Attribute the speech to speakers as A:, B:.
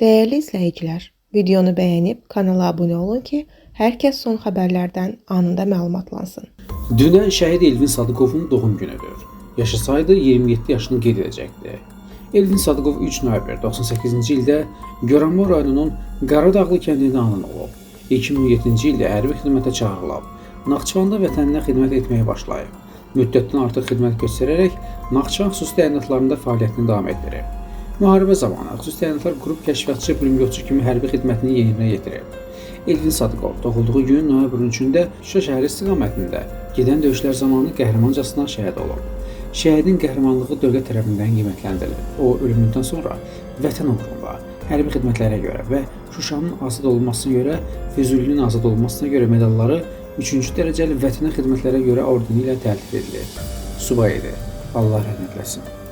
A: Değerli izləyicilər, videonu bəyənib kanala abunə olun ki, hər kəs son xəbərlərdən anında məlumatlansın.
B: Dünən şəhid Elvin Sadıqovun doğum günüdür. Yaşasaydı 27 yaşını qeyd edəcəkdi. Elvin Sadıqov 3 noyabr 98-ci ildə Goranboy rayonunun Qaradağlı kəndində anadan olub. 2007-ci ildə hərbi xidmətə çağırılıb. Naxçıvanda vətəninə xidmət etməyə başlayıb. Müddətdən artıq xidmət göstərərək Naxçıvan xüsusi təyinatlarında fəaliyyətini davam etdirib. Müharibə zamanı xüsusi təyinatlar qrup kəşfiyyatçı, pulyotçu kimi hərbi xidmətini yerinə yetirib. Elvin Sadıqov doğulduğu gün noyabrın 3-də Şuşa şəhəri istiqamətində gedən döyüşlər zamanı qəhrəmancasına şəhid olub. Şəhidin qəhrəmanlığı dövlət tərəfindən qiymətləndirilir. O, ölümündən sonra vətən uğrunda hərbi xidmətlərə görə və Şuşanın azad olunmasına görə, Füzulinin azad olunmasına görə medalları 3-cü dərəcəli vətənə xidmətlərə görə ordeni ilə təltif edilir. Subay idi. Allah rəhmət eləsin.